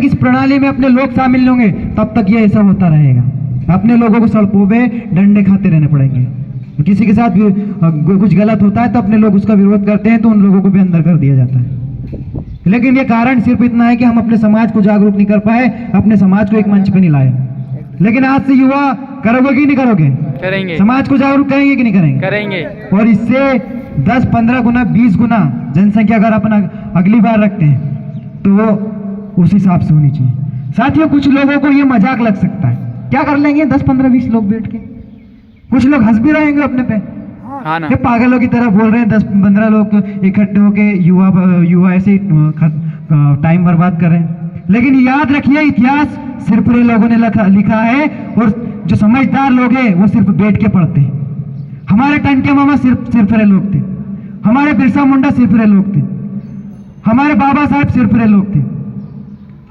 तक इस प्रणाली में अपने लोग शामिल होंगे तब तक ये ऐसा होता रहेगा। अपने लोगों को सड़कों पे डंडे खाते रहने पड़ेंगे। किसी के साथ कुछ गलत होता है तो अपने लोग उसका विरोध करते हैं तो उन लोगों को भी अंदर कर दिया जाता है। लेकिन ये कारण सिर्फ इतना है कि हम अपने समाज को जागरूक नहीं कर पाए, अपने समाज को एक मंच पे नहीं लाए। लेकिन आज से युवा करोगे कि नहीं करोगे? करेंगे। समाज को जागरूक करेंगे कि नहीं करेंगे? करेंगे। और इससे 10-15 गुना 20 गुना जनसंख्या अगर अपन अगली बार रखते हैं तो वो उस हिसाब से होनी चाहिए। साथियों, कुछ लोगों को ये मजाक लग सकता है, क्या कर लेंगे 10-15-20 लोग बैठ के, कुछ लोग हंस भी रहेंगे अपने पे, हाँ ना, ये पागलों की तरह बोल रहे हैं 10-15 लोग इकट्ठे होके युवा ऐसे टाइम बर्बाद कर रहे हैं। लेकिन याद रखिए, इतिहास सिरफिरे लोगों ने लिखा है और जो समझदार लोग हैं वो सिर्फ बैठ के पढ़ते हैं। हमारे टंटे मामा सिरफिरे लोग थे, हमारे बिरसा मुंडा सिरफिरे लोग थे, हमारे बाबा साहब सिरफिरे लोग थे।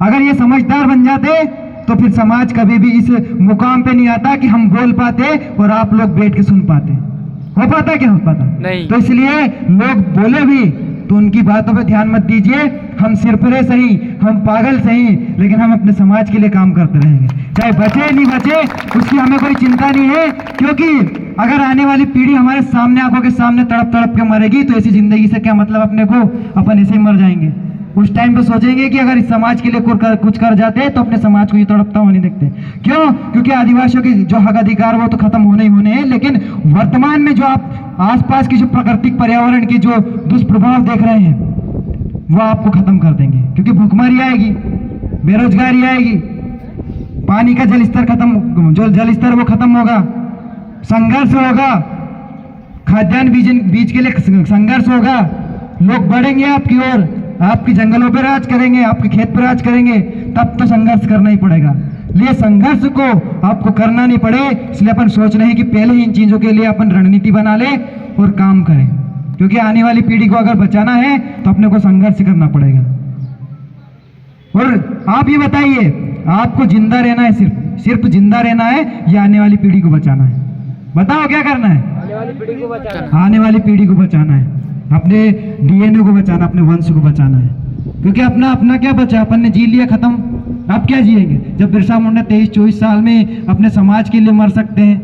अगर ये समझदार बन जाते तो फिर समाज कभी भी इस मुकाम पे नहीं आता कि हम बोल पाते और आप लोग बैठ के सुन पाते। हो पाता क्या? हो पाता नहीं। तो इसलिए लोग बोले भी तो उनकी बातों पे ध्यान मत दीजिए। हम सिरफिरे सही, हम पागल सही, लेकिन हम अपने समाज के लिए काम करते रहेंगे, चाहे बचे नहीं बचे उसकी हमें कोई चिंता नहीं है। क्योंकि अगर आने वाली पीढ़ी हमारे सामने, आंखों के सामने तड़प तड़प के मरेगी तो ऐसी जिंदगी से क्या मतलब अपने को? अपन ऐसे ही मर जाएंगे। उस टाइम पे सोचेंगे कि अगर इस समाज के लिए कुछ कर जाते तो अपने समाज को ये तड़पता हुआ नहीं देखते। क्यों? क्योंकि आदिवासियों के जो हक अधिकार वो तो खत्म होने ही होने हैं, लेकिन वर्तमान में जो आप आसपास की जो प्राकृतिक पर्यावरण के जो दुष्प्रभाव देख रहे हैं वो आपको खत्म कर देंगे। क्योंकि भूखमरी आएगी, बेरोजगारी आएगी, पानी का जल स्तर खत्म, जो जल स्तर वो खत्म होगा, संघर्ष होगा, खाद्यान्न बीज के लिए संघर्ष होगा, लोग बढ़ेंगे आपकी ओर, आपकी जंगलों पर राज करेंगे, आपके खेत पर राज करेंगे, तब तो संघर्ष करना ही पड़ेगा। लिए संघर्ष को आपको करना नहीं पड़े इसलिए अपन सोच रहे हैं कि पहले ही इन चीजों के लिए अपन रणनीति बना ले और काम करें। क्योंकि आने वाली पीढ़ी को अगर बचाना है तो अपने को संघर्ष करना पड़ेगा। और आप ये बताइए, आपको जिंदा रहना है, सिर्फ जिंदा रहना है या आने वाली पीढ़ी को बचाना है? बताओ क्या करना है? आने वाली पीढ़ी को बचाना। आने वाली पीढ़ी को बचाना है, अपने डीएनए को बचाना, अपने वंश को बचाना है। क्योंकि अपना क्या बचा? अपन ने जी लिया, खत्म। अब क्या जिएंगे? जब बिरसा मुंडा 23-24 साल में अपने समाज के लिए मर सकते हैं,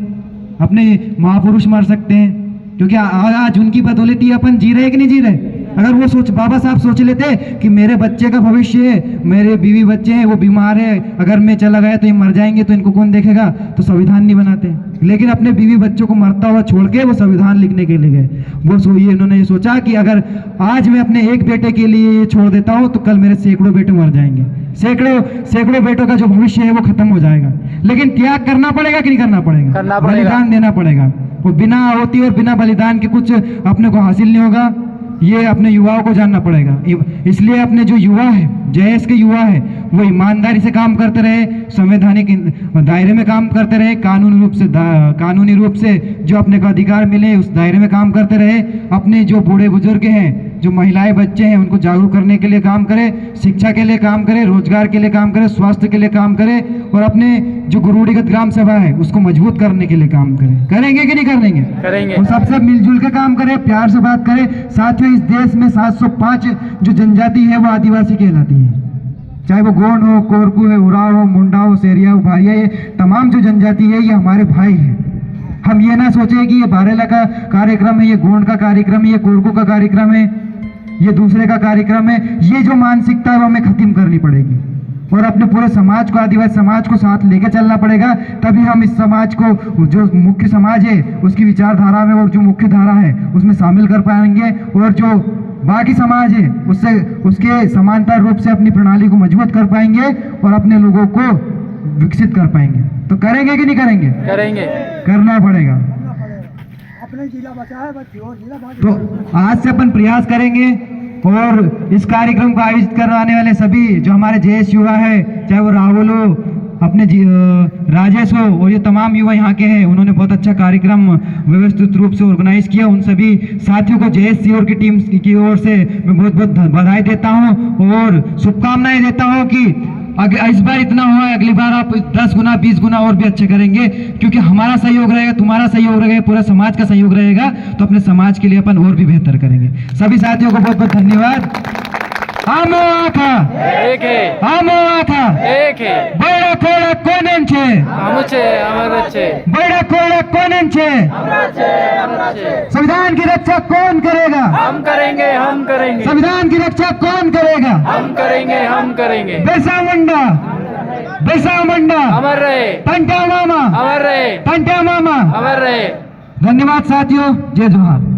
अपने महापुरुष मर सकते हैं, क्योंकि आज उनकी बदौलत ही अपन जी रहे हैं कि नहीं जी रहे? अगर वो बाबा साहब सोच लेते कि मेरे बच्चे का भविष्य है, मेरे बीवी बच्चे हैं, वो बीमार है, अगर मैं चला गया तो ये मर जाएंगे तो इनको कौन देखेगा, तो संविधान नहीं बनाते। लेकिन अपने बीवी बच्चों को मरता हुआ छोड़ के वो संविधान लिखने के लिए गए। इन्होंने ये सोचा कि अगर आज मैं अपने एक बेटे के लिए ये छोड़ देता हूँ तो कल मेरे सैकड़ों बेटे मर जाएंगे, सैकड़ों बेटों का जो भविष्य है वो खत्म हो जाएगा। लेकिन त्याग करना पड़ेगा कि नहीं करना पड़ेगा? बलिदान देना पड़ेगा। वो बिना आहुति और बिना बलिदान के कुछ अपने को हासिल नहीं होगा। ये अपने युवाओं को जानना पड़ेगा। इसलिए अपने जो युवा है, जयस के युवा है, वो ईमानदारी से काम करते रहे, संवैधानिक दायरे में काम करते रहे, कानूनी रूप से जो अपने को अधिकार मिले उस दायरे में काम करते रहे। अपने जो बूढ़े बुजुर्ग हैं, जो महिलाएं बच्चे हैं, उनको जागरूक करने के लिए काम करे, शिक्षा के लिए काम करे, रोजगार के लिए काम करे, स्वास्थ्य के लिए काम करे और अपने जो गुरुड़ीगत ग्राम सभा है उसको मजबूत करने के लिए काम करे। करेंगे कि नहीं करेंगे? करेंगे। और सबसे मिलजुल के काम करे, प्यार से बात करे। साथियों, इस देश में 705 जो जनजाति है वो आदिवासी कहलाती है। चाहे वो गोंड हो, कोरकू है, उराव हो, मुंडा हो, सेरिया हो, भारिया, ये तमाम जो जनजाति है ये हमारे भाई हैं। हम ये ना सोचे कि ये बारेला का कार्यक्रम है, ये गोंड का कार्यक्रम है, ये कोरकू का कार्यक्रम है, ये दूसरे का कार्यक्रम है। ये जो मानसिकता है वो हमें खत्म करनी पड़ेगी और अपने पूरे समाज को, आदिवासी समाज को साथ लेके चलना पड़ेगा। तभी हम इस समाज को, जो मुख्य समाज है उसकी विचारधारा में और जो मुख्य धारा है उसमें शामिल कर पाएंगे और जो बाकी समाज है उसके समांतर रूप से अपनी प्रणाली को मजबूत कर पाएंगे और अपने लोगों को विकसित कर पाएंगे। तो करेंगे कि नहीं करेंगे? करेंगे। करना पड़ेगा। अपने जिला बचा है, बस और जिला तो आज से अपन प्रयास करेंगे और इस कार्यक्रम को आयोजित करवाने वाले सभी जो हमारे जेएस युवा है, चाहे वो राहुल हो, अपने राजेश हो और ये तमाम युवा यहाँ के हैं, उन्होंने बहुत अच्छा कार्यक्रम व्यवस्थित रूप से ऑर्गेनाइज किया। उन सभी साथियों को जेएस सीओर की टीम की ओर से मैं बहुत बहुत बधाई देता हूँ और शुभकामनाएं देता हूँ कि इस बार इतना हुआ, अगली बार आप 10 गुना 20 गुना और भी अच्छे करेंगे। क्योंकि हमारा सहयोग रहेगा, तुम्हारा सहयोग रहेगा, पूरा समाज का सहयोग रहेगा तो अपने समाज के लिए अपन और भी बेहतर करेंगे। सभी साथियों को बहुत बहुत धन्यवाद। आमो आखा, एक है। आमो आखा। કોયડા કોને છે हम छे हमारे छे बड़ा कोयड़ा कोने છે संविधान की रक्षा कौन करेगा हम करेंगे संविधान की रक्षा कौन करेगा हम करेंगे बिरसा मुंडा अमर रहे पंटा मामा अमर रहे पंटा मामा अमर रहे धन्यवाद साथियों जय जोहार